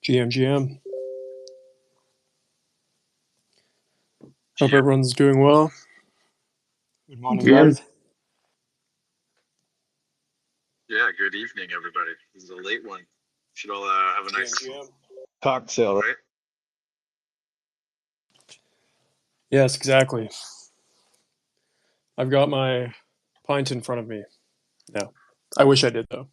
GM. Hope GM. everyone's doing well. Good morning, Good. guys. Yeah, good evening, everybody. This is a late one. Should all have a nice GM. Cocktail, right? right? Yes, exactly. I've got my pint in front of me. No, I wish I did, though.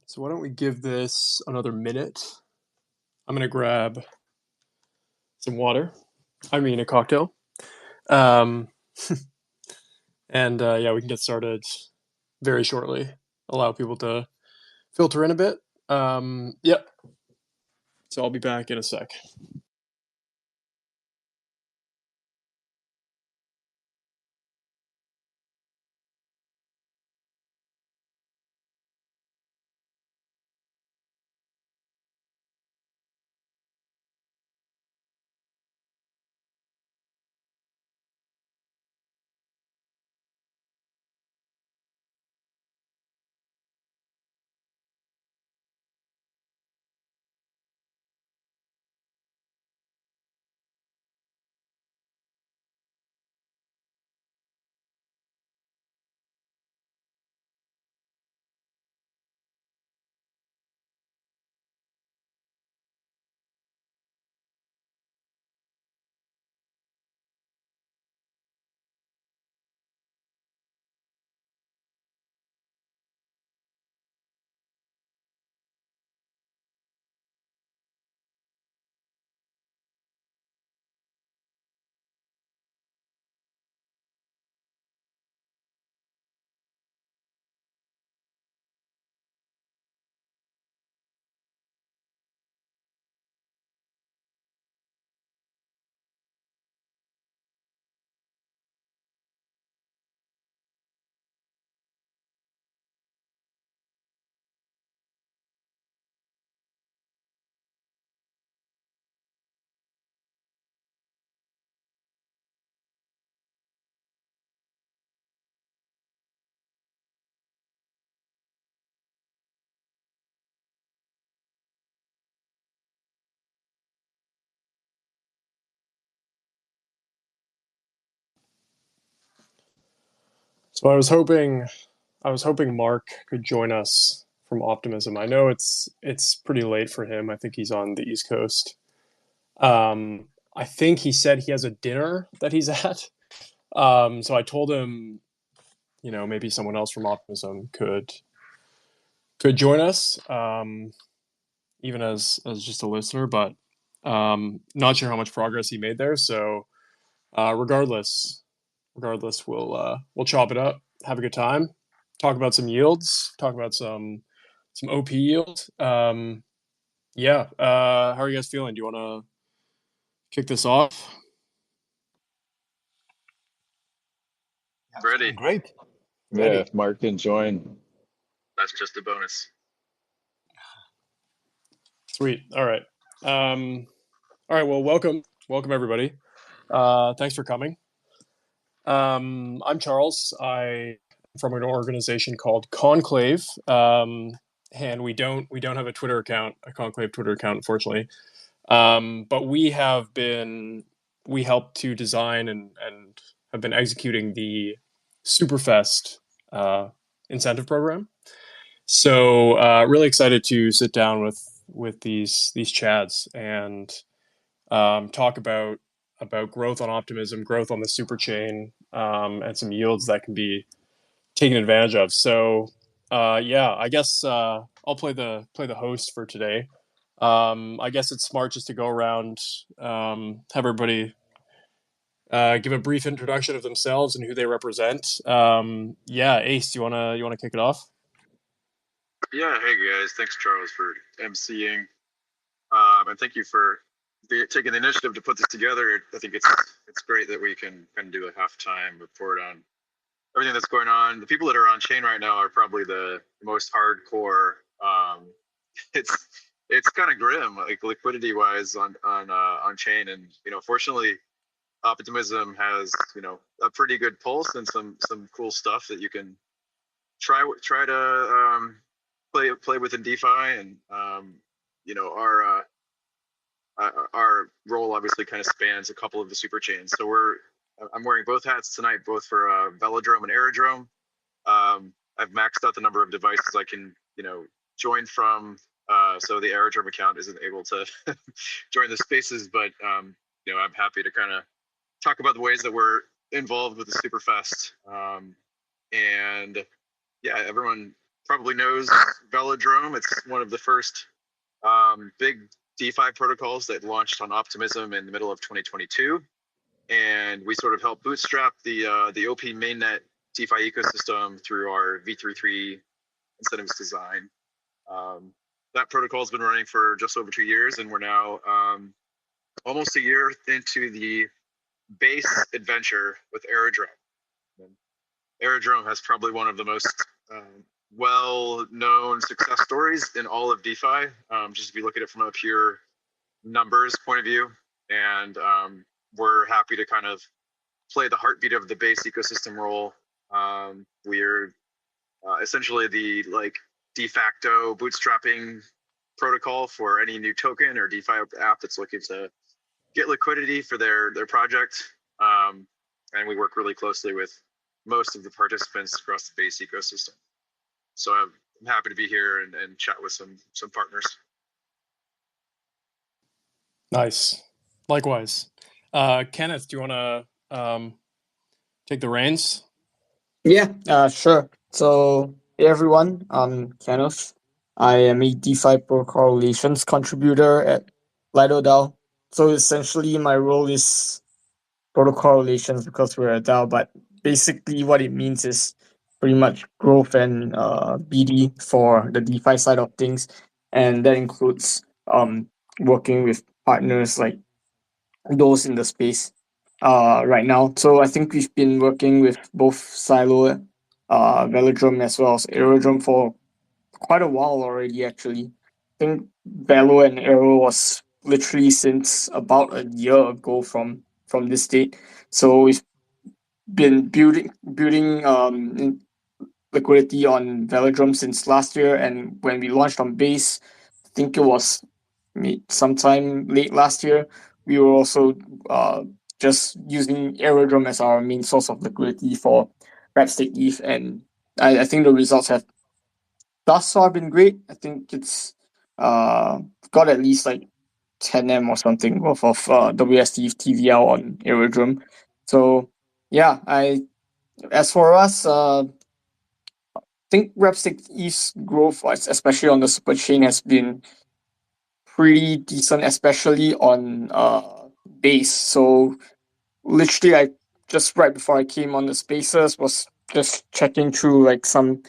So why don't we give this another minute? I'm going to grab some water. I mean, a cocktail. Um, and yeah, we can get started very shortly. Allow people to filter in a bit. Yep. So I'll be back in a sec. So I was hoping Mark could join us from Optimism. I know it's pretty late for him. I think he's on the East Coast. I think he said he has a dinner that he's at. So I told him, maybe someone else from Optimism could join us, even as just a listener. But not sure how much progress he made there. So regardless, we'll chop it up, have a good time, talk about some yields, talk about some OP yield. Yeah. How are you guys feeling? Do you want to kick this off? Ready. Great. Yeah, Ready. if Mark can join. That's just a bonus. Sweet. All right. Well, welcome everybody. Thanks for coming. I'm Charles. I'm from an organization called Conclave, and we don't have a Twitter account, a Conclave Twitter account, unfortunately. But we helped to design and have been executing the Superfest incentive program. So really excited to sit down with these chads and talk about growth on Optimism, growth on the super chain, and some yields that can be taken advantage of. So yeah, I guess I'll play the host for today. I guess it's smart just to go around, have everybody give a brief introduction of themselves and who they represent. Yeah, Ace, you wanna kick it off? Yeah, hey guys, thanks Charles for emceeing, and thank you for taking the initiative to put this together. I think it's great that we can do a halftime report on everything that's going on. The people that are on chain right now are probably the most hardcore. It's it's kind of grim, like liquidity wise on chain, and fortunately, Optimism has a pretty good pulse and some cool stuff that you can try to play within DeFi, and our role obviously kind of spans a couple of the super chains. So I'm wearing both hats tonight, both for Velodrome and Aerodrome. I've maxed out the number of devices I can join from. So the Aerodrome account isn't able to join the spaces, but I'm happy to kind of talk about the ways that we're involved with the Superfest. And yeah, everyone probably knows Velodrome. It's one of the first big DeFi protocols that launched on Optimism in the middle of 2022, and we sort of helped bootstrap the OP mainnet DeFi ecosystem through our V33 incentives design. That protocol's been running for just over 2 years, and we're now almost a year into the base adventure with Aerodrome. Aerodrome has probably one of the most well-known success stories in all of DeFi. Just if you look at it from a pure numbers point of view, and we're happy to kind of play the heartbeat of the base ecosystem role. We're essentially the de facto bootstrapping protocol for any new token or DeFi app that's looking to get liquidity for their project. And we work really closely with most of the participants across the base ecosystem. So I'm happy to be here and chat with some partners. Nice. Likewise. Kenneth, do you want to take the reins? Yeah, sure. So, hey everyone, I'm Kenneth. I am a DeFi protocol relations contributor at LidoDAO. So, essentially, my role is protocol relations because we're a DAO, but basically, what it means is pretty much growth and BD for the DeFi side of things. And that includes working with partners like those in the space right now. So I think we've been working with both Silo, Velodrome as well as Aerodrome for quite a while already. Actually, I think Velo and Aero was literally since about a year ago from this date. So we've been building liquidity on Velodrome since last year, and when we launched on Base, I think it was sometime late last year. We were also just using Aerodrome as our main source of liquidity for Rapstick ETH, and I think the results have thus far been great. I think it's uh, got at least like 10M or something worth of WST TVL on Aerodrome. So yeah, I as for us, think Rapstick ETH's growth, especially on the super chain, has been pretty decent, especially on base. So literally, I just right before I came on the spaces was just checking through like some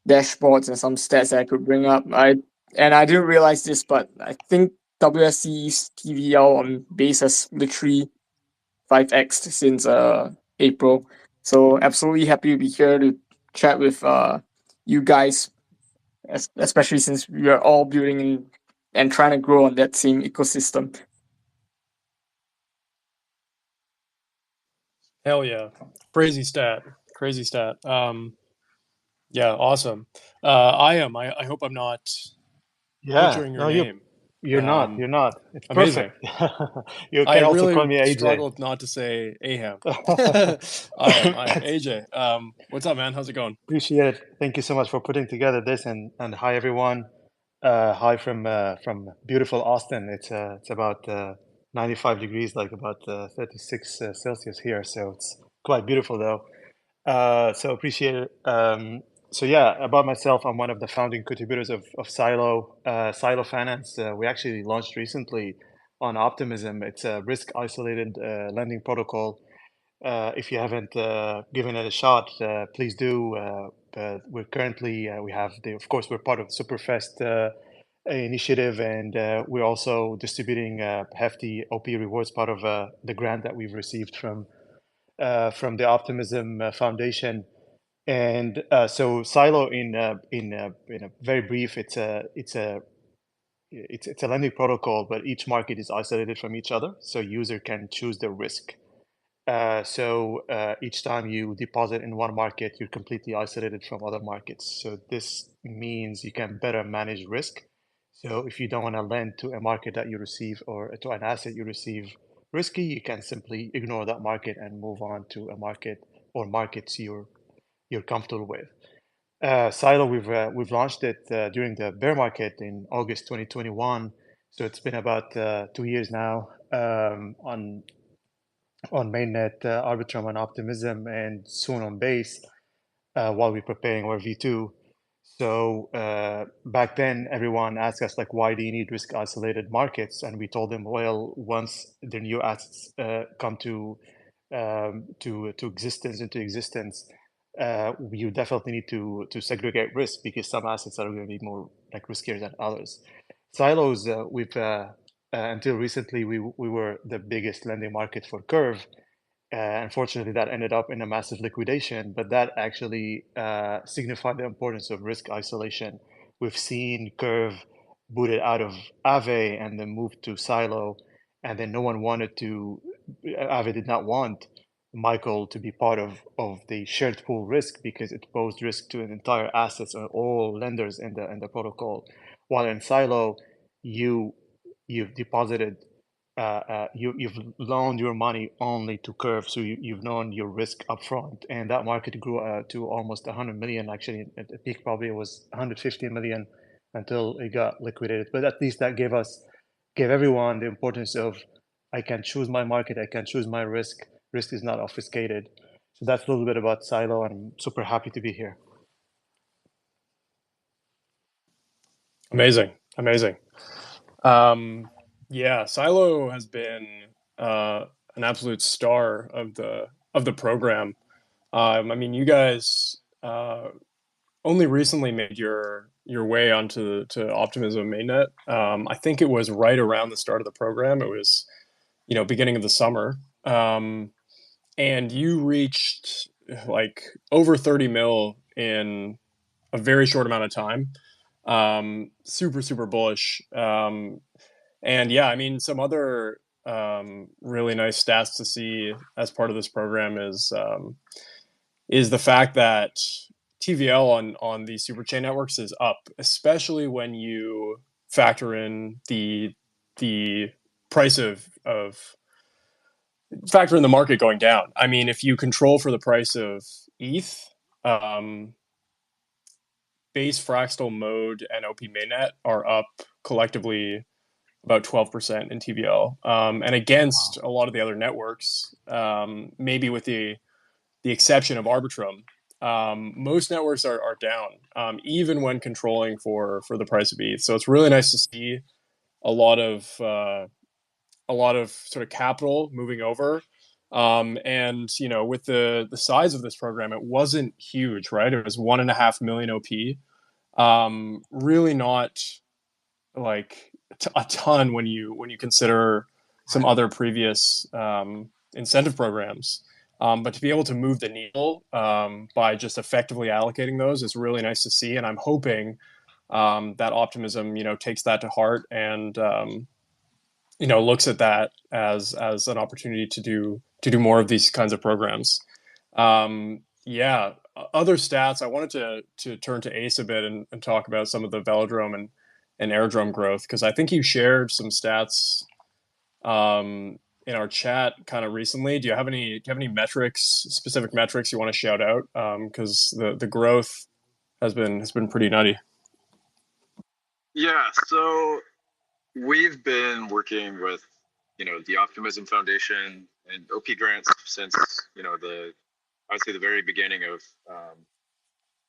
dashboards and some stats that I could bring up. I didn't realize this, but I think WSC's TVL on base has literally 5x since April. So absolutely happy to be here to chat with you guys, especially since we are all building and trying to grow on that same ecosystem. Hell yeah. Crazy stat. Crazy stat. Yeah, awesome. I hope I'm not Yeah, butchering your no, name. you're not. Um, You're not. It's Amazing. perfect. You I can also call really me AJ. struggled not to say Aham. I am AJ. What's up, man? How's it going? Appreciate it. Thank you so much for putting together this, and hi everyone. Hi from beautiful Austin. It's about 95 degrees, like about 36 Celsius here, so it's quite beautiful though. So appreciate it. So yeah, about myself, I'm one of the founding contributors of Silo Finance. We actually launched recently on Optimism. It's a risk isolated lending protocol. If you haven't given it a shot, please do. But we're currently we have of course we're part of the Superfest initiative, and we're also distributing hefty OP rewards, part of the grant that we've received from the Optimism Foundation. And so Silo, in a very brief, it's a lending protocol, but each market is isolated from each other, so user can choose the risk. So each time you deposit in one market, you're completely isolated from other markets. So this means you can better manage risk. So if you don't want to lend to a market that you receive, or to an asset you receive risky, you can simply ignore that market and move on to a market or markets you're comfortable with. Silo, we've launched it during the bear market in August 2021. So it's been about 2 years now, on mainnet, Arbitrum and Optimism, and soon on Base, while we're preparing our V2. So back then, everyone asked us, like, why do you need risk isolated markets? And we told them, well, once the new assets come to existence, you definitely need to segregate risk, because some assets are going to be more like riskier than others. Silos, we've until recently we were the biggest lending market for Curve. Unfortunately, that ended up in a massive liquidation, but that actually signified the importance of risk isolation. We've seen Curve booted out of Aave and then moved to Silo, and then no one wanted to. Aave did not want Michael to be part of the shared pool risk, because it posed risk to an entire assets or all lenders in the protocol. While in Silo, you you've deposited you've loaned your money only to Curve, so you've known your risk upfront, and that market grew to almost 100 million. Actually, at the peak, probably it was 150 million until it got liquidated. But at least that gave everyone the importance of, I can choose my market, I can choose my risk. Risk is not obfuscated. So that's a little bit about Silo, and I'm super happy to be here. Amazing, amazing. Yeah, Silo has been an absolute star of the program. I mean, you guys only recently made your way onto to Optimism mainnet. I think it was right around the start of the program. It was, beginning of the summer, and you reached like over 30 mil in a very short amount of time. Super super bullish. And yeah, I mean, some other really nice stats to see as part of this program is the fact that TVL on these superchain networks is up, especially when you factor in the price of factor in the market going down. I mean, if you control for the price of ETH, um, base fractal mode and OP mainnet are up collectively about 12% in TVL, and against a lot of the other networks, maybe with the exception of Arbitrum, most networks are down, even when controlling for the price of ETH. So it's really nice to see a lot of sort of capital moving over. And with the size of this program, it wasn't huge, right? It was 1.5 million OP. Really not like a ton when you consider some other previous incentive programs. But to be able to move the needle by just effectively allocating those is really nice to see, and I'm hoping that Optimism, takes that to heart and looks at that as an opportunity to do more of these kinds of programs. Yeah, other stats. I wanted to turn to Ace a bit and talk about some of the velodrome and airdrome growth, because I think you shared some stats in our chat kind of recently. Do you have any specific metrics you want to shout out? Because the growth has been pretty nutty. Yeah, so we've been working with the Optimism Foundation and OP grants since the I would say the very beginning of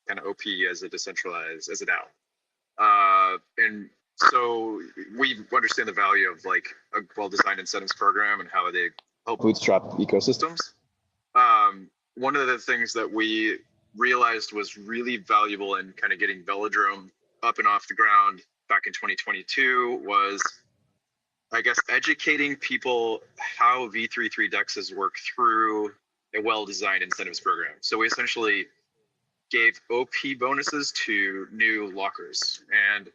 kind of OP as a decentralized as a DAO. And so we understand the value of like a well-designed incentives program and how they help bootstrap ecosystems. one of the things that we realized was really valuable in kind of getting Velodrome up and off the ground back in 2022 was, I guess, educating people how V33 dexes work through a well-designed incentives program. So we essentially gave OP bonuses to new lockers. And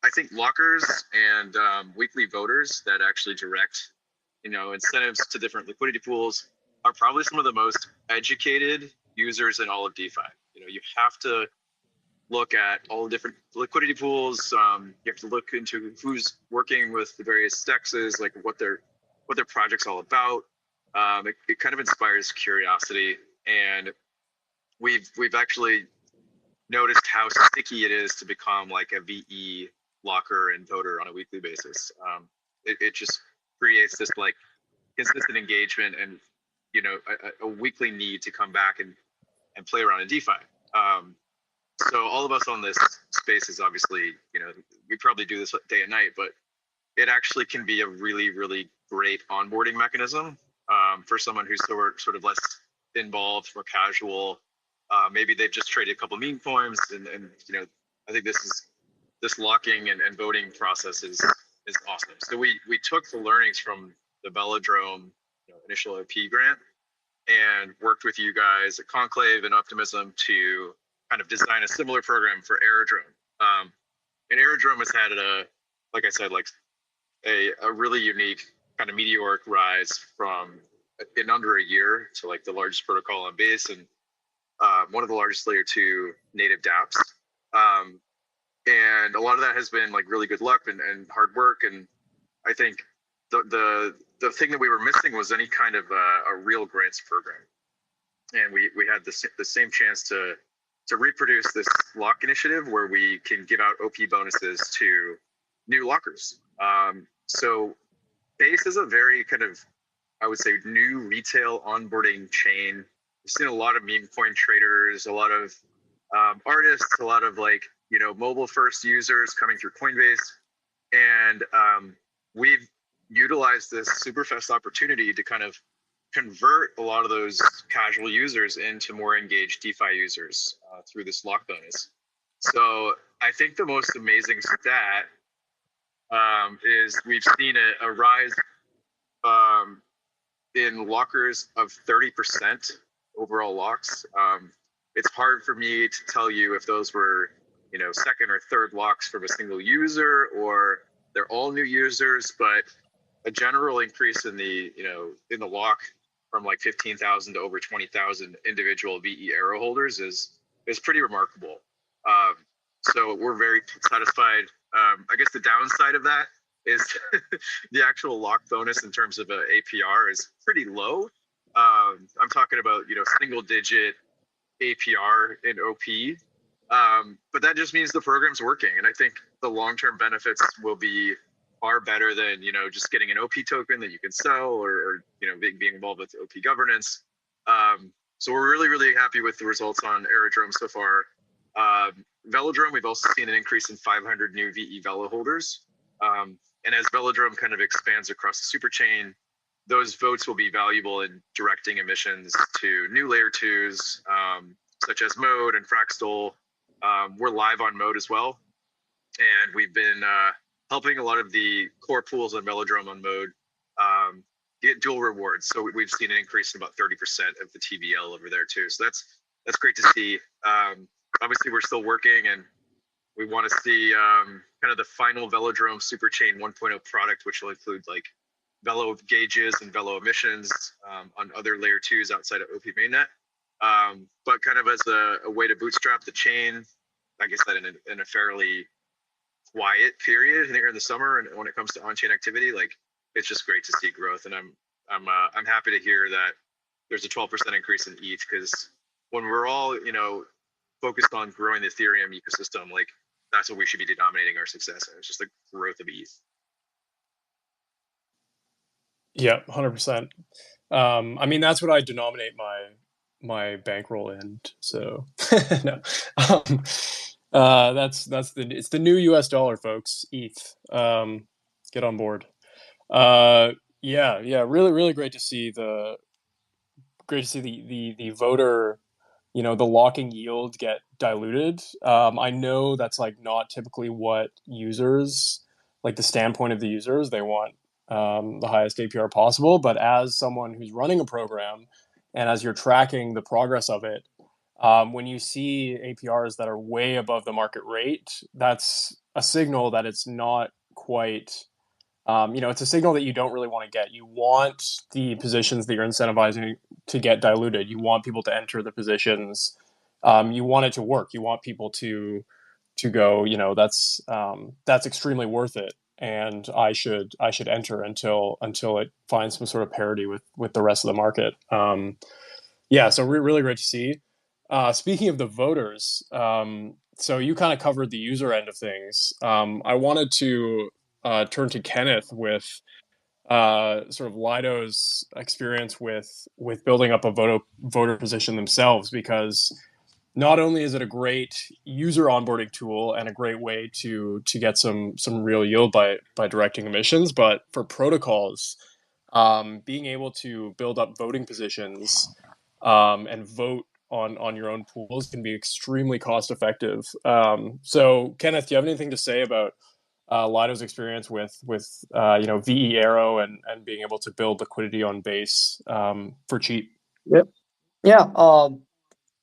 I think lockers and weekly voters that actually direct, incentives to different liquidity pools are probably some of the most educated users in all of DeFi. You have to look at all the different liquidity pools. You have to look into who's working with the various dexes, like what their project's all about. It kind of inspires curiosity, and we've actually noticed how sticky it is to become like a VE locker and voter on a weekly basis. It just creates this like consistent engagement and a weekly need to come back and play around in DeFi. So all of us on this space is obviously, we probably do this day and night, but it actually can be a really, really great onboarding mechanism for someone who's sort of less involved, more casual. Maybe they've just traded a couple meme coins, and I think this locking and voting process is awesome. So we took the learnings from the Velodrome initial OP grant and worked with you guys at Conclave and Optimism to kind of design a similar program for Aerodrome. And Aerodrome has had like I said, like a really unique kind of meteoric rise from in under a year to like the largest protocol on base and one of the largest layer 2 native dApps. And a lot of that has been like really good luck and hard work. And I think the thing that we were missing was any kind of a real grants program. And we had the same chance to reproduce this lock initiative where we can give out OP bonuses to new lockers. So Base is a very kind of, I would say, new retail onboarding chain. We've seen a lot of meme coin traders, a lot of artists, a lot of like, mobile first users coming through Coinbase. And we've utilized this super fast opportunity to kind of convert a lot of those casual users into more engaged DeFi users through this lock bonus. So I think the most amazing stat is we've seen a rise in lockers of 30% overall locks. It's hard for me to tell you if those were, second or third locks from a single user or they're all new users, but a general increase in the, in the lock from like 15,000 to over 20,000 individual VE arrow holders is pretty remarkable. So we're very satisfied. I guess the downside of that is the actual lock bonus in terms of APR is pretty low. I'm talking about, single digit APR in OP. But that just means the program's working. And I think the long-term benefits will be far better than, just getting an OP token that you can sell or being involved with OP governance. So we're really, really happy with the results on Aerodrome so far. Velodrome, we've also seen an increase in 500 new VE Velo holders. And as Velodrome kind of expands across the super chain, those votes will be valuable in directing emissions to new layer 2s, such as Mode and Fractal. We're live on Mode as well. And we've been helping a lot of the core pools on Velodrome on Mode get dual rewards. So we've seen an increase in about 30% of the TVL over there too. So that's great to see. Obviously, we're still working and we want to see kind of the final Velodrome Superchain 1.0 product, which will include like Velo gauges and Velo emissions on other layer 2s outside of OP mainnet. But kind of as a way to bootstrap the chain, I guess that in a fairly quiet period here in the summer, and when it comes to on-chain activity, like it's just great to see growth. And I'm happy to hear that there's a 12% increase in ETH, because when we're all focused on growing the Ethereum ecosystem, like that's what we should be denominating our success in. It's just the growth of ETH. Yeah, 100%. I mean, that's what I denominate my bankroll in. So no, it's the new US dollar, folks. ETH. Get on board. Yeah, really, really great to see the great to see the voter, the locking yield get diluted. I know that's like not typically what users, like the standpoint of the users, they want the highest APR possible. But as someone who's running a program, and as you're tracking the progress of it, when you see APRs that are way above the market rate, that's a signal that it's not quite. It's a signal that you don't really want to get. You want the positions that you're incentivizing to get diluted. You want people to enter the positions. You want it to work. You want people to go. That's extremely worth it, and I should enter until it finds some sort of parity with the rest of the market. Yeah, so really great to see. Speaking of the voters, so you kind of covered the user end of things. I wanted to turn to Kenneth with sort of Lido's experience with building up a voter position themselves, because not only is it a great user onboarding tool and a great way to get some real yield by directing emissions, but for protocols, being able to build up voting positions and vote on your own pools can be extremely cost effective. So, Kenneth, do you have anything to say about Lido's experience with VE Arrow and being able to build liquidity on base for cheap? Yep. Yeah.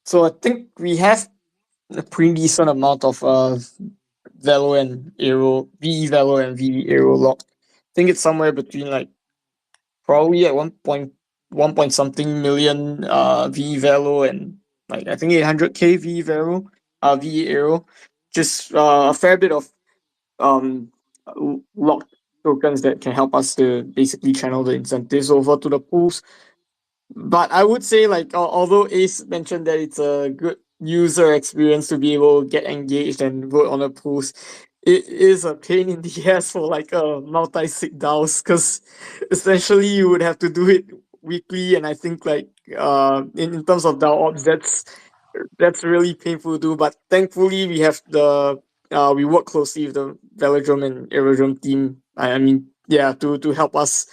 So I think we have a pretty decent amount of Velo and Aero, VE Velo and VE Aero lock. I think it's somewhere between like probably at 1 point something million VE Velo and like I think 800k VE Velo, VE Aero. Just a fair bit of um locked tokens that can help us to basically channel the incentives over to the pools. But I would say, like, although Ace mentioned that it's a good user experience to be able to get engaged and vote on a post, it is a pain in the ass for like a multi-sig DAOs, because essentially you would have to do it weekly, and I think like in terms of DAO ops, that's really painful to do. But thankfully we have we work closely with the Velodrome and Aerodrome team. I mean, yeah, to help us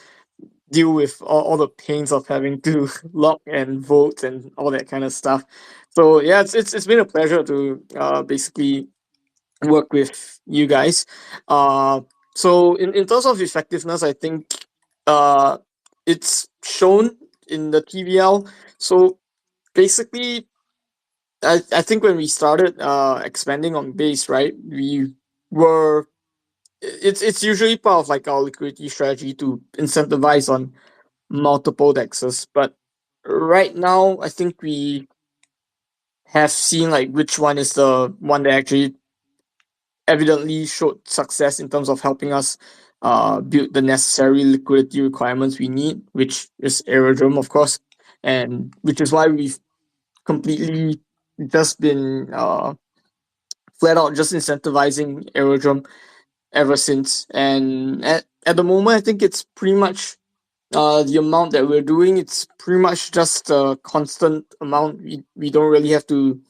deal with all the pains of having to log and vote and all that kind of stuff. So yeah, it's been a pleasure to basically work with you guys. Uh, so in terms of effectiveness, I think uh, it's shown in the TVL. So basically, I think when we started expanding on base, right, we were it's usually part of like our liquidity strategy to incentivize on multiple dexes. But right now, I think we have seen like which one is the one that actually evidently showed success in terms of helping us build the necessary liquidity requirements we need, which is Aerodrome, of course, and which is why we've completely just been flat out just incentivizing Aerodrome ever since. And at the moment, I think it's pretty much the amount that we're doing. It's pretty much just a constant amount. We don't really have to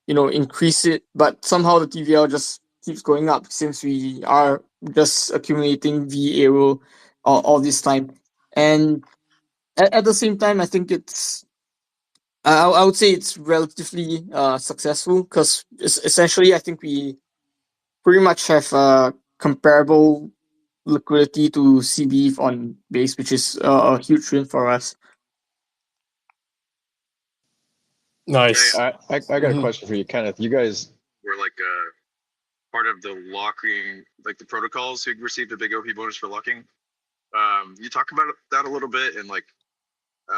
increase it, but somehow the TVL just keeps going up since we are just accumulating V Aero all this time. And at the same time, I think I would say it's relatively successful, because essentially I think we pretty much have comparable liquidity to CB on base, which is a huge win for us. Nice. I got a Mhm. question for you, Kenneth. You guys, We're like part of the locking, like the protocols who received a big OP bonus for locking. You talk about that a little bit, and like,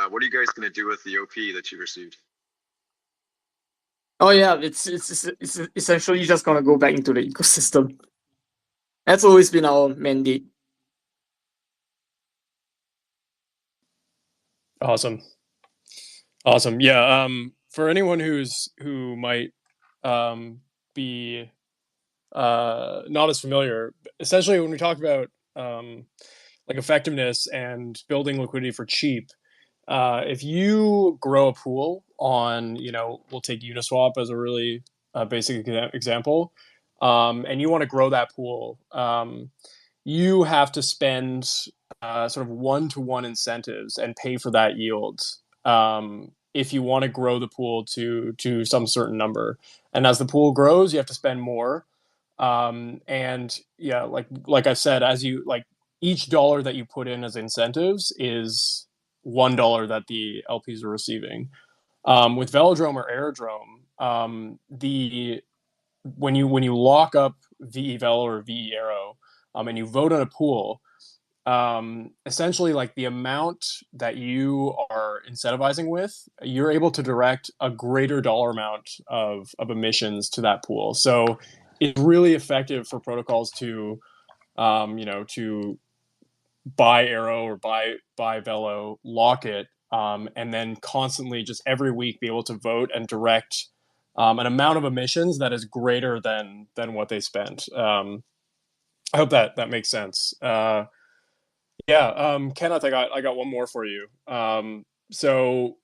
what are you guys going to do with the OP that you received? Oh yeah, it's essentially just gonna go back into the ecosystem. That's always been our mandate. Awesome. Awesome. Yeah. For anyone who might be not as familiar, essentially when we talk about like effectiveness and building liquidity for cheap, if you grow a pool on, we'll take Uniswap as a really basic example, and you want to grow that pool, you have to spend sort of one-to-one incentives and pay for that yield. if you want to grow the pool to some certain number. And as the pool grows, you have to spend more. And yeah, like I said, as you like each dollar that you put in as incentives is $1 that the LPs are receiving. With Velodrome or Aerodrome, the when you lock up VE Velo or VE Aero, and you vote on a pool, essentially like the amount that you are incentivizing with, you're able to direct a greater dollar amount of emissions to that pool. So it's really effective for protocols to, to buy Aero or buy Velo, lock it, and then constantly just every week be able to vote and direct an amount of emissions that is greater than what they spent. I hope that makes sense. Kenneth, I got one more for you. So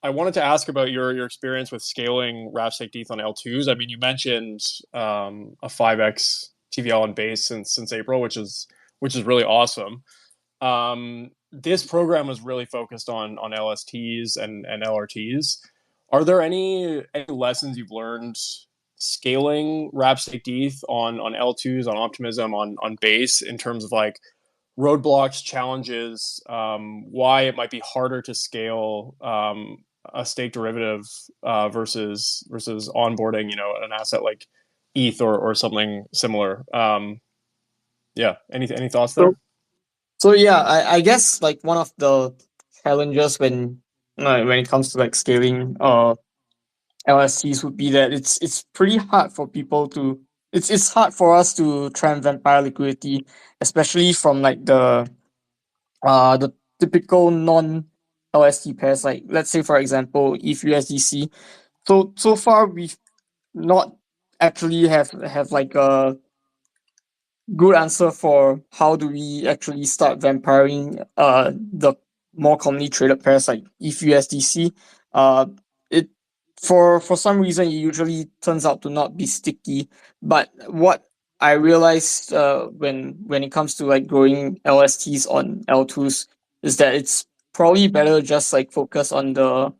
I wanted to ask about your experience with scaling RAV ETH on L2s. I mean, you mentioned a 5x TVL on base since April, which is really awesome. This program was really focused on LSTs and LRTs. Are there any lessons you've learned scaling RAV ETH on L2s, on Optimism, on base in terms of like roadblocks, challenges, why it might be harder to scale a stake derivative versus onboarding, an asset like ETH or something similar. Any thoughts So, there? so yeah, I guess like one of the challenges when it comes to like scaling LSTs would be that it's pretty hard for people to it's hard for us to try and vampire liquidity, especially from like the typical non LST pairs. Like let's say for example, ETH USDC. So far we've not actually have like a good answer for how do we actually start vampiring the more commonly traded pairs like ETH USDC. It for some reason it usually turns out to not be sticky. But what I realized when it comes to like growing LSTs on L2s is that it's probably better just like focus on the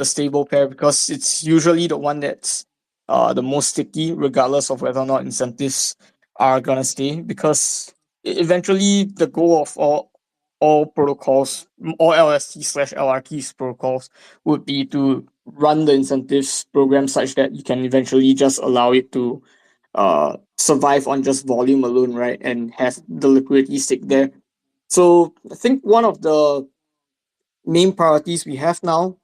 stable pair because it's usually the one that's the most sticky regardless of whether or not incentives are gonna stay because eventually the goal of all protocols, all LST slash LRTs protocols would be to run the incentives program such that you can eventually just allow it to survive on just volume alone, right? And have the liquidity stick there. So I think one of the main priorities we have now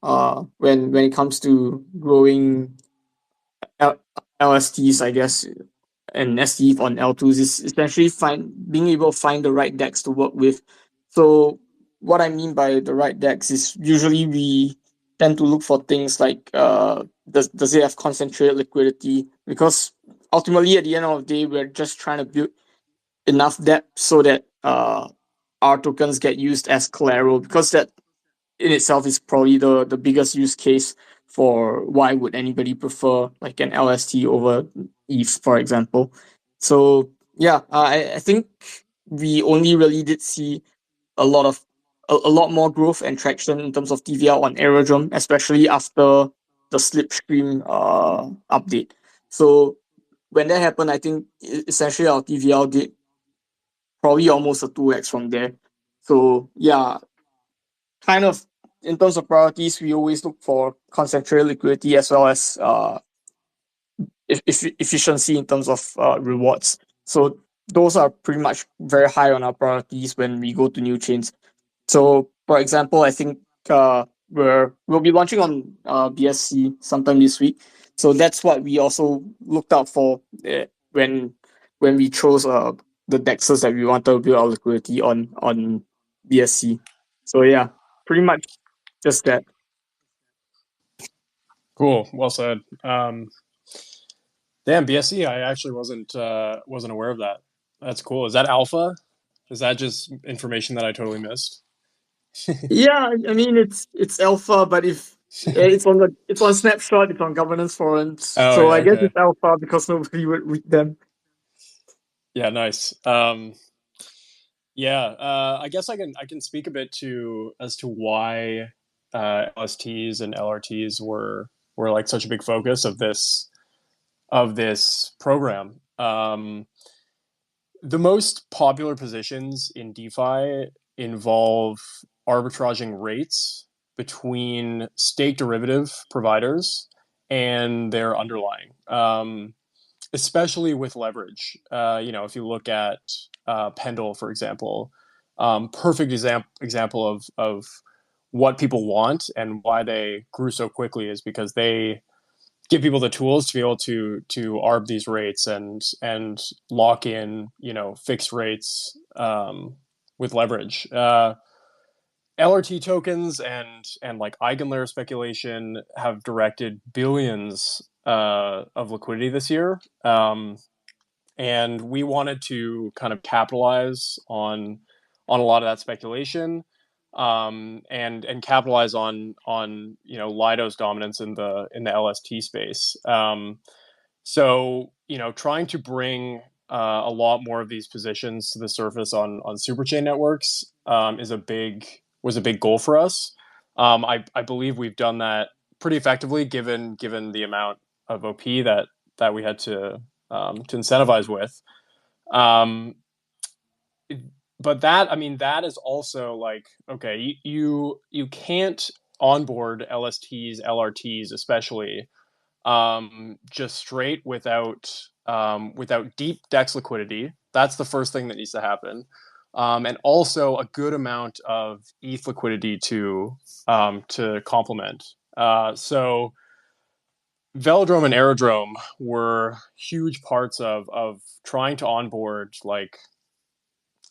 when it comes to growing L- LSTs, I guess, and ST on L2s is essentially being able to find the right decks to work with. So what I mean by the right decks is usually we tend to look for things like does it have concentrated liquidity? Because ultimately at the end of the day we're just trying to build enough depth so that our tokens get used as collateral because that in itself is probably the biggest use case for why would anybody prefer like an LST over ETH, for example. So yeah, I think we only really did see a lot of a lot more growth and traction in terms of TVL on Aerodrome, especially after the slipstream update. So when that happened, I think essentially our TVL did probably almost a 2x from there. So yeah, kind of in terms of priorities, we always look for concentrated liquidity as well as efficiency in terms of rewards. So those are pretty much very high on our priorities when we go to new chains. So, for example, I think we'll be launching on BSC sometime this week. So that's what we also looked out for when we chose the dexes that we wanted to build our liquidity on BSC. So yeah, pretty much just that. Cool. Well said. Damn, BSC. I actually wasn't aware of that. That's cool. Is that alpha? Is that just information that I totally missed? Yeah, I mean it's alpha, but if it's on snapshot, it's on governance forums. Oh So yeah, I guess okay. it's alpha because nobody would read them. Yeah, nice. Yeah, I guess I can speak a bit to as to why LSTs and LRTs were like such a big focus of this program. The most popular positions in DeFi involve arbitraging rates between stake derivative providers and their underlying, especially with leverage. If you look at Pendle, for example, perfect example of what people want and why they grew so quickly is because they give people the tools to be able to arb these rates and lock in fixed rates with leverage. LRT tokens and like eigenlayer speculation have directed billions of liquidity this year, and we wanted to kind of capitalize on a lot of that speculation, and capitalize on Lido's dominance in the LST space. So trying to bring a lot more of these positions to the surface on superchain networks was a big goal for us. I believe we've done that pretty effectively given the amount of OP that we had to incentivize with. Um, but that is also like, okay, you can't onboard LSTs, LRTs, especially just straight without deep DEX liquidity. That's the first thing that needs to happen, and also a good amount of ETH liquidity to complement. So Velodrome and Aerodrome were huge parts of trying to onboard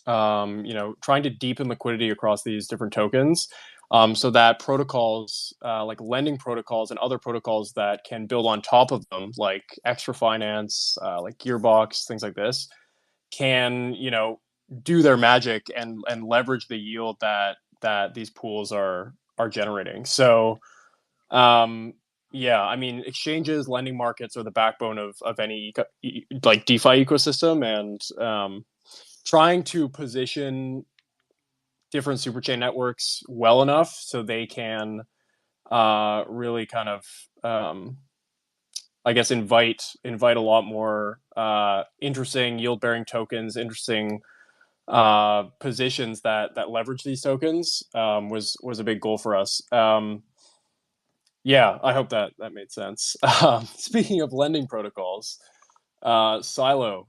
trying to deepen liquidity across these different tokens, so that protocols like lending protocols and other protocols that can build on top of them, like Extra Finance, like Gearbox, things like this, can do their magic and leverage the yield that these pools are generating. So yeah, I mean, exchanges, lending markets are the backbone of any like DeFi ecosystem, and trying to position different superchain networks well enough so they can really kind of I guess invite a lot more interesting yield bearing tokens, interesting positions that leverage these tokens, was a big goal for us. Yeah, I hope that made sense. Speaking of lending protocols, Silo.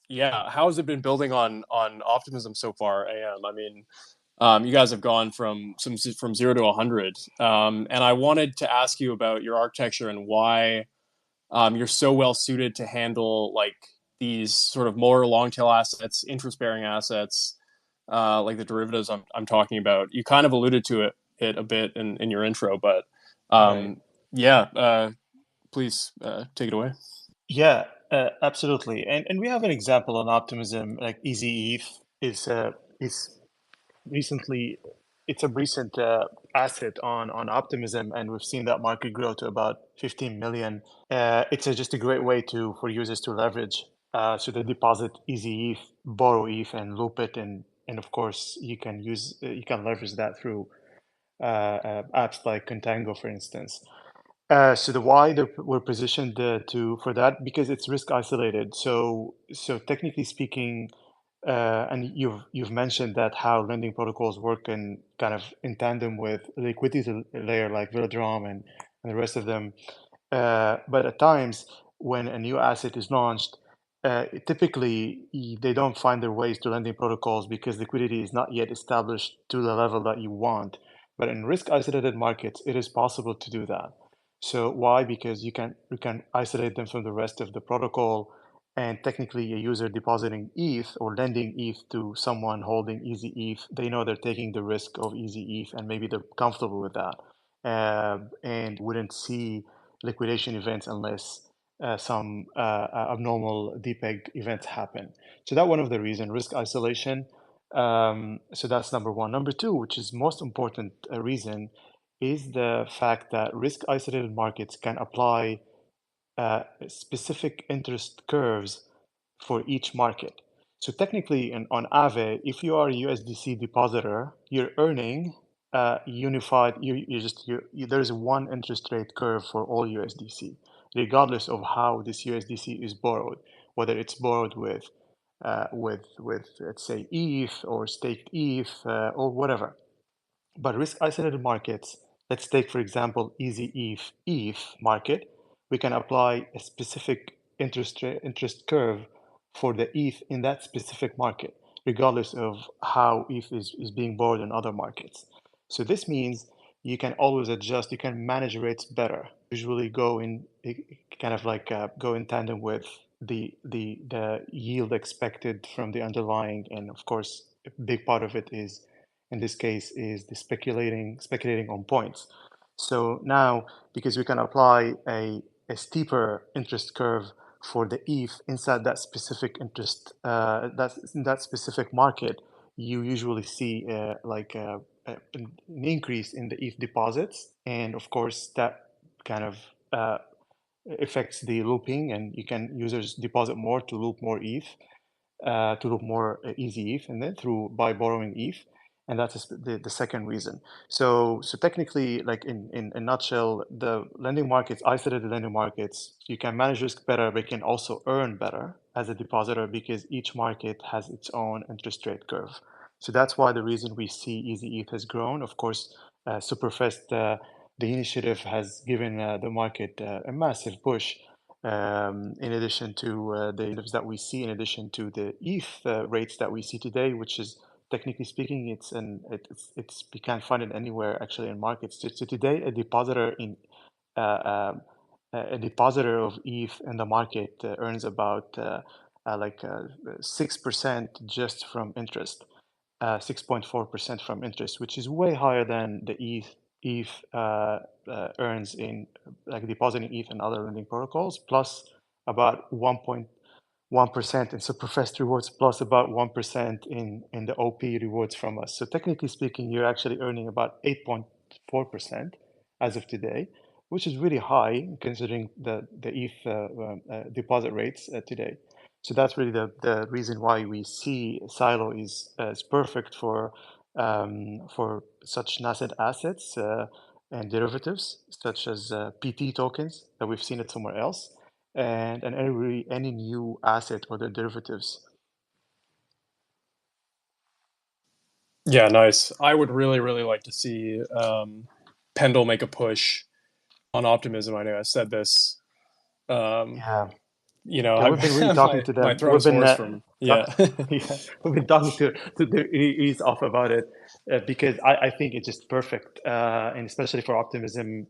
Yeah, how has it been building on Optimism so far? AM, I mean, you guys have gone from 0 to 100, and I wanted to ask you about your architecture and why you're so well suited to handle like these sort of more long tail assets, interest bearing assets, like the derivatives I'm talking about. You kind of alluded to it a bit in your intro, but Right. yeah, please take it away. Yeah, absolutely. And we have an example on Optimism, like Easy ETH is recently it's a recent asset on Optimism, and we've seen that market grow to about 15 million. It's just a great way for users to leverage. So they deposit Easy ETH, borrow ETH, and loop it, and of course you can leverage that through apps like Contango, for instance. So the why we're positioned to for that because it's risk isolated. So technically speaking, and you've mentioned that how lending protocols work in kind of in tandem with liquidity layer like Velodrome and the rest of them. But at times when a new asset is launched, typically they don't find their ways to lending protocols because liquidity is not yet established to the level that you want. But in risk isolated markets, it is possible to do that. So why? Because you can isolate them from the rest of the protocol, and technically a user depositing ETH or lending ETH to someone holding Easy ETH, they know they're taking the risk of Easy ETH, and maybe they're comfortable with that, and wouldn't see liquidation events unless some abnormal DPEG events happen. So that's one of the reasons, risk isolation. So that's number one. Number two, which is most important reason, is the fact that risk isolated markets can apply specific interest curves for each market. So technically, on Aave, if you are a USDC depositor, you're earning unified. There's one interest rate curve for all USDC, regardless of how this USDC is borrowed, whether it's borrowed with let's say ETH or staked ETH or whatever. But risk isolated markets, let's take for example easy ETH market, we can apply a specific interest curve for the ETH in that specific market, regardless of how ETH is being borrowed in other markets. So this means you can always adjust, you can manage rates better. Usually go in kind of like go in tandem with the yield expected from the underlying, and of course a big part of it is in this case is the speculating on points. So now, because we can apply a steeper interest curve for the ETH inside that specific in that specific market, you usually see an increase in the ETH deposits, and of course that kind of affects the looping, and users deposit more to loop more ETH, to loop more easy ETH, and then by borrowing ETH, and that's the second reason. So technically, like in a nutshell, the lending markets, isolated lending markets, you can manage risk better, but you can also earn better as a depositor because each market has its own interest rate curve. So that's why the reason we see easy ETH has grown. Of course, Superfest, the initiative has given the market a massive push. In addition to the incentives that we see, in addition to the ETH rates that we see today, which is technically speaking, it's you can't find it anywhere actually in markets. So today, a depositor of ETH in the market earns about 6% just from interest, 6.4% from interest, which is way higher than the ETH earns in like depositing ETH and other lending protocols, plus about 1.1% in Superfest rewards, plus about 1% in the OP rewards from us. So technically speaking, you're actually earning about 8.4% as of today, which is really high considering the ETH deposit rates today. So that's really the reason why we see Silo is perfect for such nascent assets and derivatives such as PT tokens that we've seen it somewhere else, and any new asset or the derivatives. Yeah, nice. I would really, really like to see Pendle make a push on Optimism. I know I said this. Yeah. You know, Yeah, we've been really talking to my them. We've throat's been hoarse from yeah. yeah, we've been talking to the ease off about it because I think it's just perfect, and especially for Optimism,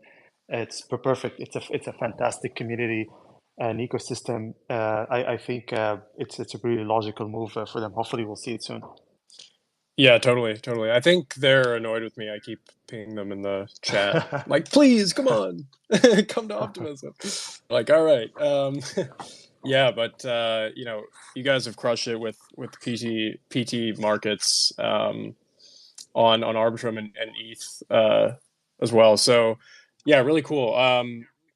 it's perfect. It's a fantastic community and ecosystem. I think it's a really logical move for them. Hopefully, we'll see it soon. Yeah, totally, totally. I think they're annoyed with me. I keep pinging them in the chat, like, please, come on, come to Optimism. Like, all right, yeah, but you know, you guys have crushed it with PT markets on Arbitrum and ETH as well. So, yeah, really cool.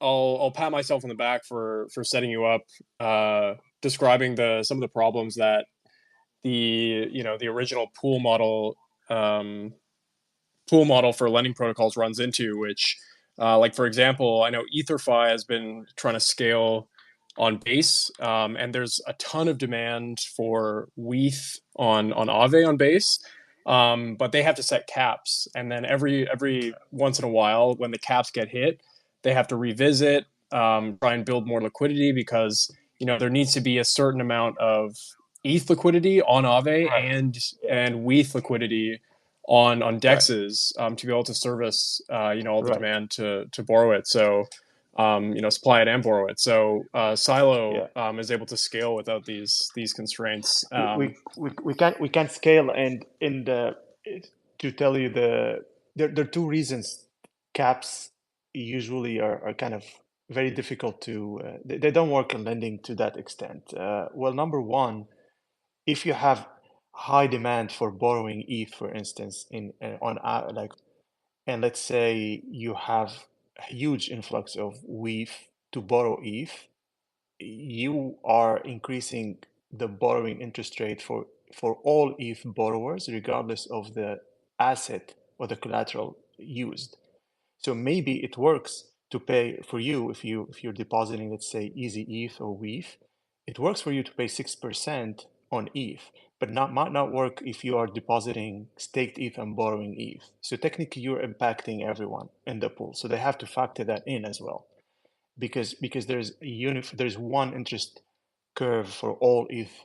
I'll pat myself on the back for setting you up, describing some of the problems that the original pool model for lending protocols runs into, which like for example, I know EtherFi has been trying to scale on Base, and there's a ton of demand for WETH on Aave on Base, but they have to set caps, and then every once in a while, when the caps get hit, they have to revisit, try and build more liquidity because there needs to be a certain amount of ETH liquidity on Aave and WETH liquidity on dexes to be able to service all the demand to borrow it. So supply it and borrow it. So Silo is able to scale without these constraints. We can't scale, and to tell you there are two reasons caps usually are kind of very difficult to they don't work in lending to that extent. Well, number one, if you have high demand for borrowing ETH, for instance, and let's say you have a huge influx of WETH to borrow ETH, you are increasing the borrowing interest rate for all ETH borrowers, regardless of the asset or the collateral used. So maybe it works to pay for you if you're depositing, let's say, Easy ETH or WETH. It works for you to pay 6% on ETH, but might not work if you are depositing staked ETH and borrowing ETH. So technically, you're impacting everyone in the pool. So they have to factor that in as well, because there's one interest curve for all ETH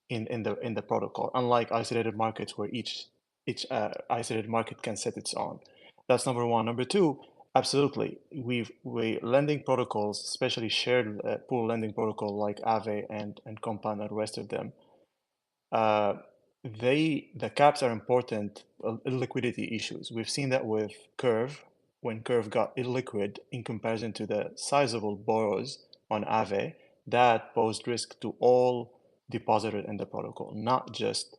in the protocol, unlike isolated markets where each isolated market can set its own. That's number one. Number two, absolutely, we lending protocols, especially shared pool lending protocol like Aave and Compound and the rest of them. Uh, the caps are important. Illiquidity issues. We've seen that with Curve when Curve got illiquid in comparison to the sizable borrows on Aave. That posed risk to all deposited in the protocol, not just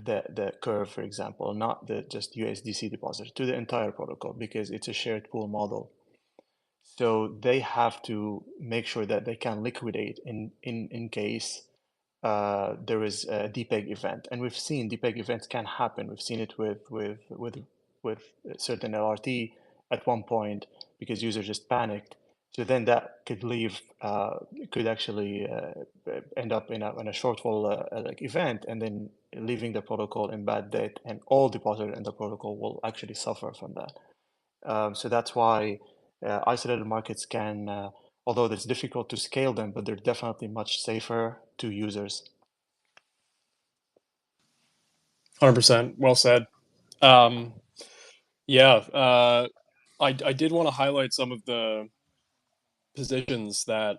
the Curve, for example, not the just USDC depositor, to the entire protocol, because it's a shared pool model. So they have to make sure that they can liquidate in case there is a DPEG event, and we've seen DPEG events can happen. We've seen it with certain LRT at one point because users just panicked. So then that could could actually end up in a shortfall like event, and then leaving the protocol in bad debt, and all depositors in the protocol will actually suffer from that. So that's why isolated markets can, although it's difficult to scale them, but they're definitely much safer to users. 100%. Well said. Yeah, I did want to highlight some of the positions that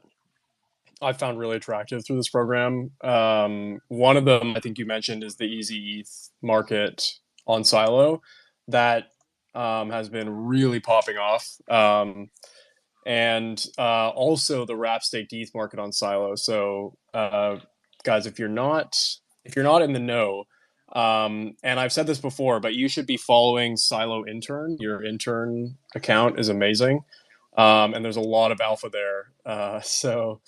I found really attractive through this program. One of them, I think you mentioned, is the Easy ETH market on Silo that has been really popping off. And also the wrap staked ETH market on Silo. So, guys, if you're not in the know, and I've said this before, but you should be following Silo Intern. Your intern account is amazing, and there's a lot of alpha there. So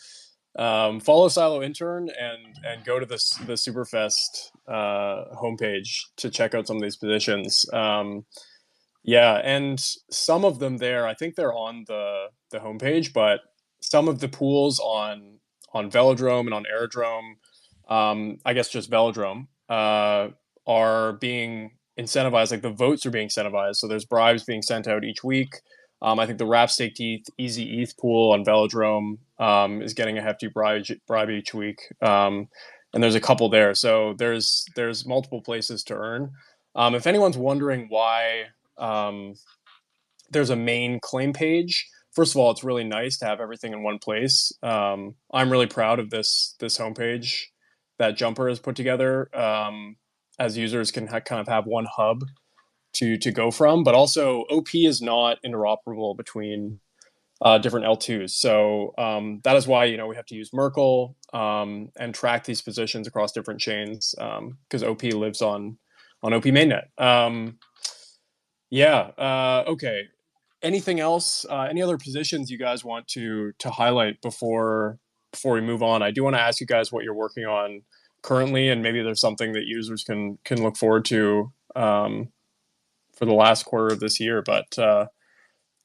follow Silo Intern and go to the Superfest homepage to check out some of these positions. Yeah, and some of them there, I think they're on the homepage, but some of the pools on Velodrome and on Aerodrome, I guess just Velodrome, are being incentivized. Like the votes are being incentivized, so there's bribes being sent out each week. I think the Wrap Staked ETH, Easy ETH pool on Velodrome is getting a hefty bribe each week, and there's a couple there. So there's multiple places to earn. If anyone's wondering why there's a main claim page. First of all, it's really nice to have everything in one place. I'm really proud of this homepage that Jumper has put together, as users can kind of have one hub to go from. But also, OP is not interoperable between different L2s. So that is why we have to use Merkle and track these positions across different chains because OP lives on OP mainnet. Okay. Anything else? Any other positions you guys want to highlight before we move on? I do want to ask you guys what you're working on currently, and maybe there's something that users can look forward to for the last quarter of this year. But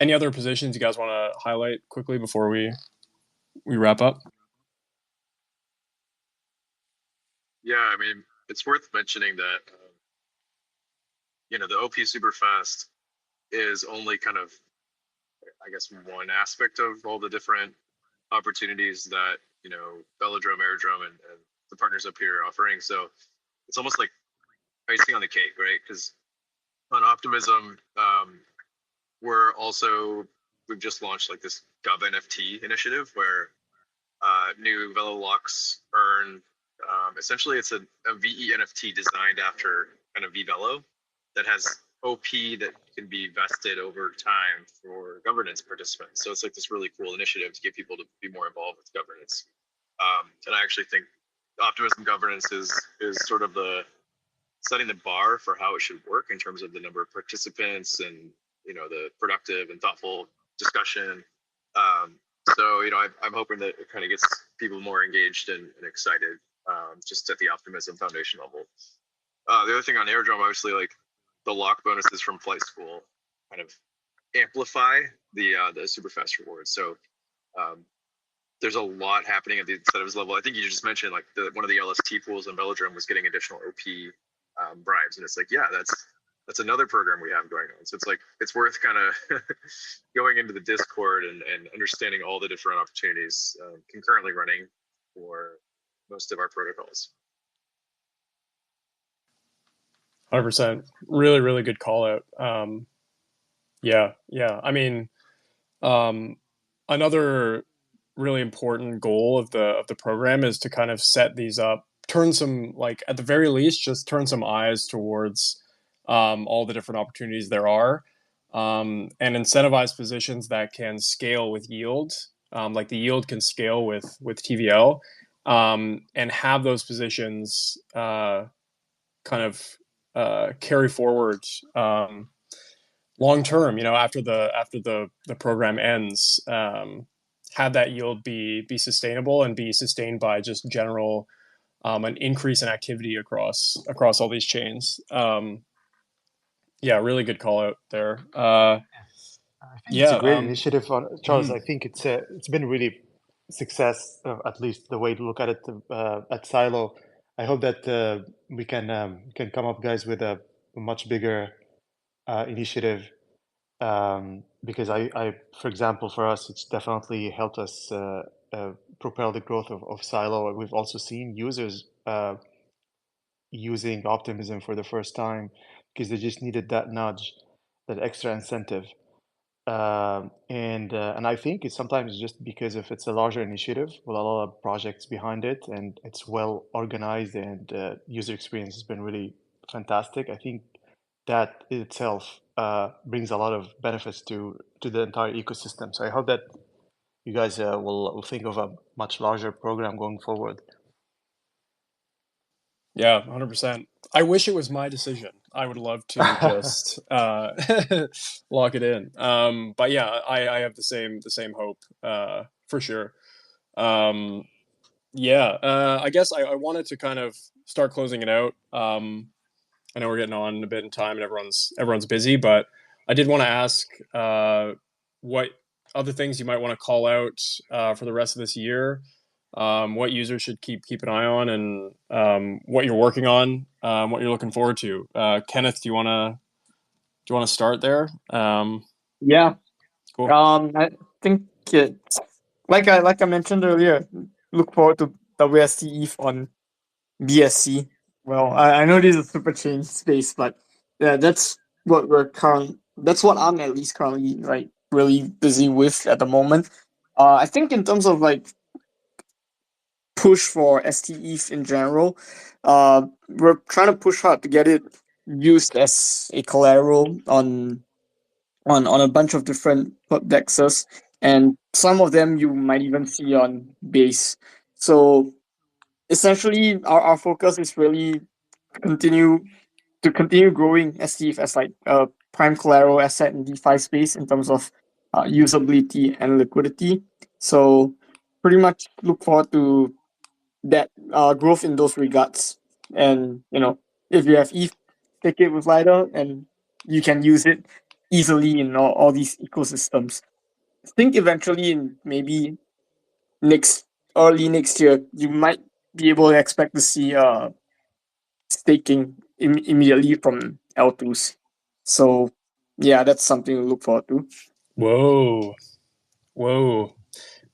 any other positions you guys want to highlight quickly before we wrap up? Yeah, I mean, it's worth mentioning that the OP Superfast is only kind of, I guess, one aspect of all the different opportunities that Velodrome, Aerodrome, and the partners up here are offering. So it's almost like icing on the cake, right? Because on Optimism, we've just launched like this Gov NFT initiative where new Velo locks earn. Essentially, it's a VE NFT designed after kind of VVelo that has OP that can be vested over time for governance participants. So it's like this really cool initiative to get people to be more involved with governance. And I actually think Optimism governance is sort of setting the bar for how it should work in terms of the number of participants and the productive and thoughtful discussion. So I'm hoping that it kind of gets people more engaged and excited just at the Optimism Foundation level. The other thing on Aerodrome, obviously, like the lock bonuses from flight school kind of amplify the super fast rewards. So there's a lot happening at the incentives level. I think you just mentioned like one of the LST pools in Velodrome was getting additional OP bribes, and it's like, yeah, that's another program we have going on. So it's like it's worth kind of going into the Discord and understanding all the different opportunities concurrently running for most of our protocols. 100%. Really, really good call out. Yeah. I mean, another really important goal of the program is to kind of set these up, turn some, like at the very least, just turn some eyes towards all the different opportunities there are, and incentivize positions that can scale with yield, like the yield can scale with TVL, and have those positions kind of carry forward long term. After the program ends, have that yield be sustainable and be sustained by just general an increase in activity across all these chains. Yeah, really good call out there. I think it's a Yeah. great initiative, Charles. Mhm. I think it's been really success, at least the way to look at it at Silo. I hope that we can come up, guys, with a much bigger initiative, because for example, for us, it's definitely helped us propel the growth of Silo. We've also seen users using Optimism for the first time because they just needed that nudge, that extra incentive. And I think it's sometimes just because if it's a larger initiative with a lot of projects behind it and it's well organized and user experience has been really fantastic. I think that in itself brings a lot of benefits to the entire ecosystem. So I hope that you guys will think of a much larger program going forward. Yeah, 100%. I wish it was my decision. I would love to just lock it in. But yeah, I have the same hope for sure. Um, yeah, I guess I wanted to kind of start closing it out. I know we're getting on a bit in time and everyone's busy, but I did want to ask what other things you might want to call out for the rest of this year. What users should keep an eye on, and what you're working on, what you're looking forward to. Kenneth, do you want to start there? Yeah. Cool. I think it's like I mentioned earlier. Look forward to WST Eve on BSC. Well, I know this is a super change space, but yeah, that's what we're current. That's what I'm at least currently like really busy with at the moment. I think in terms of like push for STETH in general, we're trying to push hard to get it used as a collateral on a bunch of different perplexes, and some of them you might even see on base. So essentially, our focus is really continue continue growing STF as like a prime collateral asset in DeFi space in terms of usability and liquidity. So pretty much look forward to that growth in those regards. And if you have ETH, take it with Lido, and you can use it easily in all these ecosystems. I think eventually in maybe next early next year, you might be able to expect to see staking immediately from L2s. So yeah, that's something to look forward to. Whoa,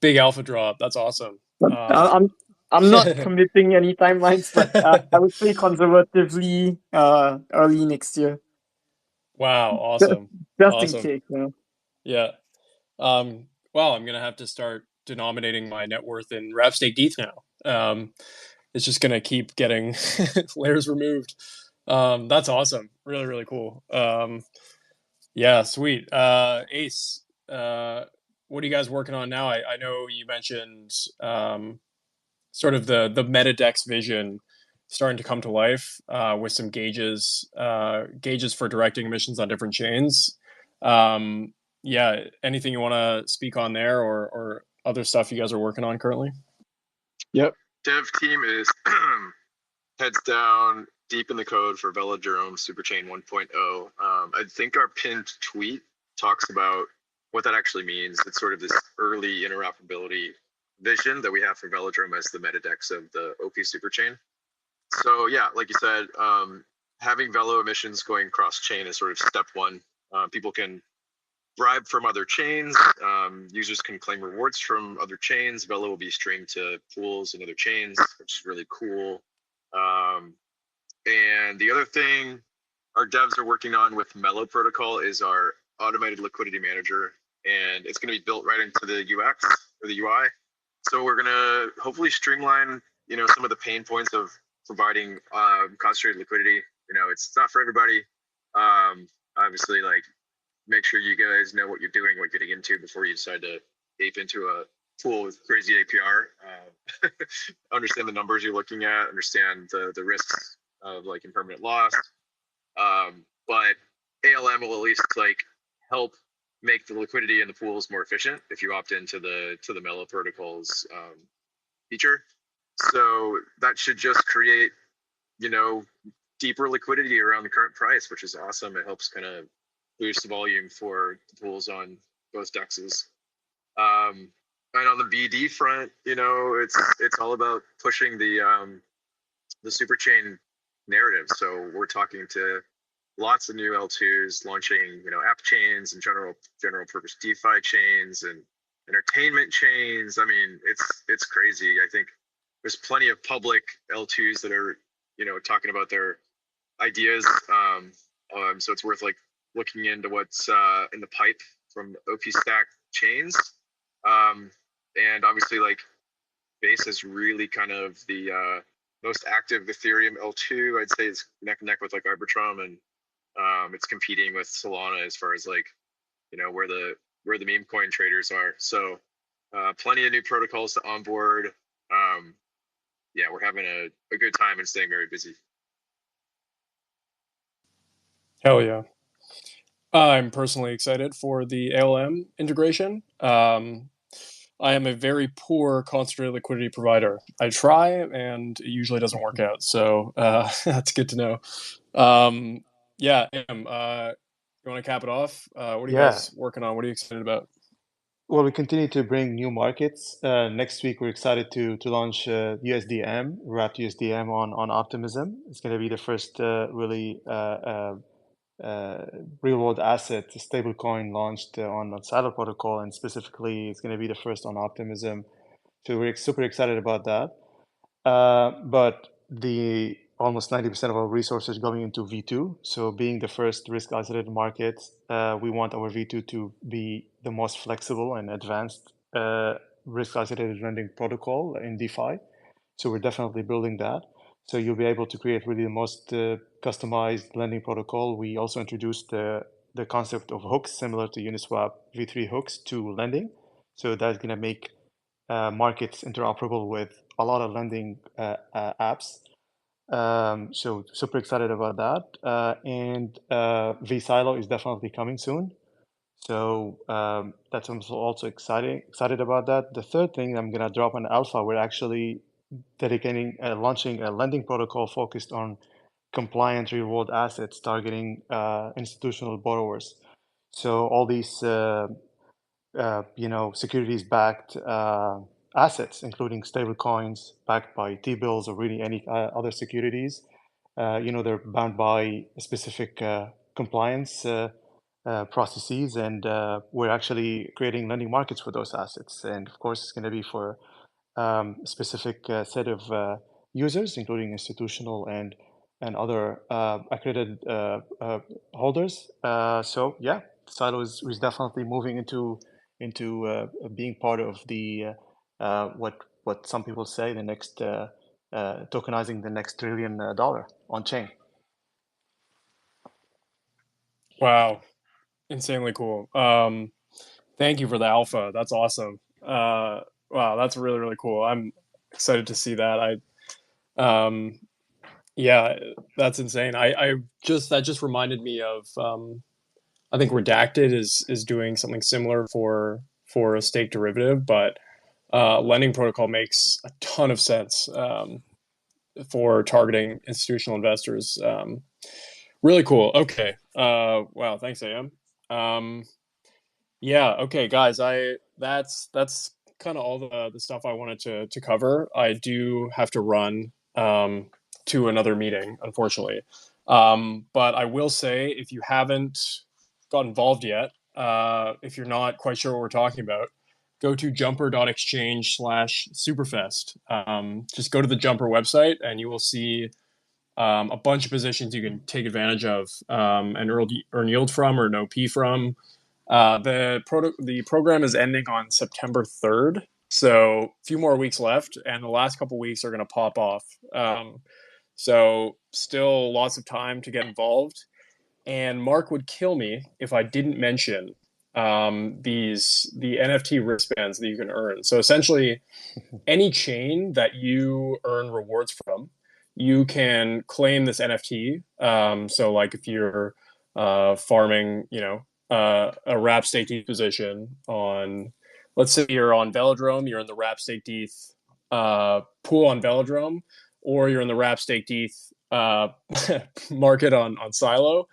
big alpha drop. That's awesome. But I'm not committing any timelines, but I would say conservatively early next year. Wow, awesome. Just in Awesome. case, Yeah. Well, I'm gonna have to start denominating my net worth in wrap stake ETH now. It's just gonna keep getting layers removed. That's awesome. Really, really cool. Yeah, sweet. Ace, what are you guys working on now? I know you mentioned sort of the MetaDex vision starting to come to life with some gauges for directing emissions on different chains. Yeah, anything you want to speak on there, or other stuff you guys are working on currently? Yep. dev team is heads down deep in the code for Velodrome Superchain 1.0. I think our pinned tweet talks about what that actually means. It's sort of this early interoperability vision that we have for Velodrome as the metadex of the OP Superchain. So yeah, like you said, having Velo emissions going cross-chain is sort of step one. People can bribe from other chains. Users can claim rewards from other chains. Velo will be streamed to pools and other chains, which is really cool. And the other thing our devs are working on with Melo protocol is our automated liquidity manager, and it's going to be built right into the UX or the UI. So we're going to hopefully streamline, some of the pain points of providing concentrated liquidity. It's not for everybody. Obviously, like, make sure you guys know what you're doing, what you're getting into before you decide to ape into a pool with crazy APR. Understand the numbers you're looking at, understand the risks of like impermanent loss. But ALM will at least like help make the liquidity in the pools more efficient if you opt into the Melo protocols feature. So that should just create, deeper liquidity around the current price, which is awesome. It helps kind of boost volume for the pools on both dexes. And on the BD front, it's all about pushing the superchain narrative. So we're talking to lots of new L2s, launching app chains and general purpose DeFi chains and entertainment chains. I mean, it's crazy. I think there's plenty of public L2s that are talking about their ideas. So it's worth like looking into what's in the pipe from OP Stack chains. And obviously, like, Base is really kind of the most active Ethereum L2. I'd say it's neck and neck with like Arbitrum, and it's competing with Solana as far as like where the meme coin traders are. So plenty of new protocols to onboard. Yeah, we're having a good time and staying very busy. Hell yeah. I'm personally excited for the ALM integration. I am a very poor concentrated liquidity provider. I try, and it usually doesn't work out. So that's good to know. Yeah, you want to cap it off? What are you Yeah. guys working on? What are you excited about? Well, we continue to bring new markets. Next week, we're excited to launch USDM, wrapped USDM on Optimism. It's going to be the first really real-world asset stablecoin launched on Saddle Protocol, and specifically, it's going to be the first on Optimism. So we're super excited about that. But the almost 90% of our resources going into V2. So being the first risk-isolated market, we want our V2 to be the most flexible and advanced risk-isolated lending protocol in DeFi. So we're definitely building that. So you'll be able to create really the most customized lending protocol. We also introduced the concept of hooks, similar to Uniswap V3 hooks to lending. So that's going to make markets interoperable with a lot of lending apps. So super excited about that. And vSilo is definitely coming soon. So that's also excited about that. The third thing I'm gonna drop on alpha, we're actually launching a lending protocol focused on compliant real-world assets targeting institutional borrowers. So all these securities-backed assets, including stable coins backed by T-bills or really any other securities, they're bound by specific compliance processes, and we're actually creating lending markets for those assets. And of course, it's going to be for a specific set of users, including institutional and other accredited holders. So yeah, Silo is definitely moving into being part of the what some people say the next tokenizing the next $1 trillion on chain. Wow, insanely cool. Thank you for the alpha. That's awesome. Wow, that's really, really cool. I'm excited to see that. Yeah, that's insane. That just reminded me of I think Redacted is doing something similar for a stake derivative, but lending protocol makes a ton of sense for targeting institutional investors. Really cool. Okay. Wow. Thanks, AM. Yeah. Okay, guys. That's kind of all the stuff I wanted to cover. I do have to run to another meeting, unfortunately. But I will say, if you haven't got involved yet, if you're not quite sure what we're talking about, go to jumper.exchange/superfest. Just go to the Jumper website, and you will see a bunch of positions you can take advantage of and earn yield from or no P from. The program is ending on September 3rd, so a few more weeks left, and the last couple weeks are going to pop off. So still lots of time to get involved. And Mark would kill me if I didn't mention the NFT wristbands that you can earn. So essentially, any chain that you earn rewards from, you can claim this NFT. So like if you're farming, a wrap stake ETH position on, let's say you're on Velodrome, you're in the wrap stake ETH pool on Velodrome, or you're in the wrap stake ETH market on Silo.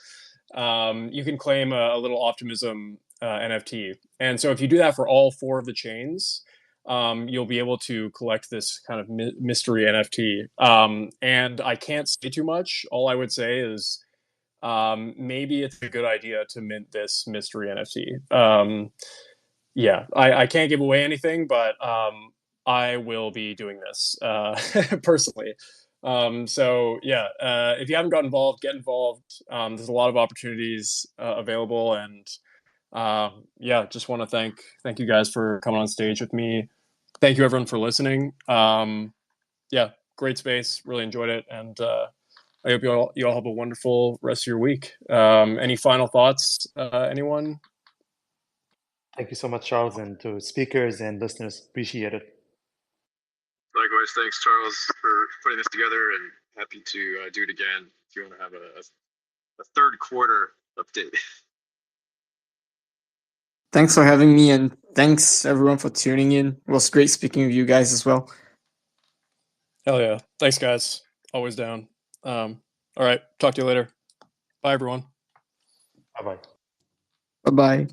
You can claim a little Optimism NFT. And so if you do that for all 4 of the chains, you'll be able to collect this kind of mystery NFT. And I can't say too much. All I would say is maybe it's a good idea to mint this mystery NFT. Yeah, I can't give away anything, but I will be doing this personally. So yeah, if you haven't got involved, get involved. There's a lot of opportunities available, and yeah, just want to thank you guys for coming on stage with me. Thank you everyone for listening. Yeah, great space. Really enjoyed it, and I hope you all have a wonderful rest of your week. Any final thoughts, anyone? Thank you so much, Charles, and to speakers and listeners. Appreciate it. Likewise, thanks, Charles, for putting this together, and happy to do it again if you want to have a third quarter update. Thanks for having me, and thanks everyone for tuning in. It was great speaking with you guys as well. Hell yeah. Thanks, guys. Always down. All right. Talk to you later. Bye, everyone. Bye bye. Bye bye.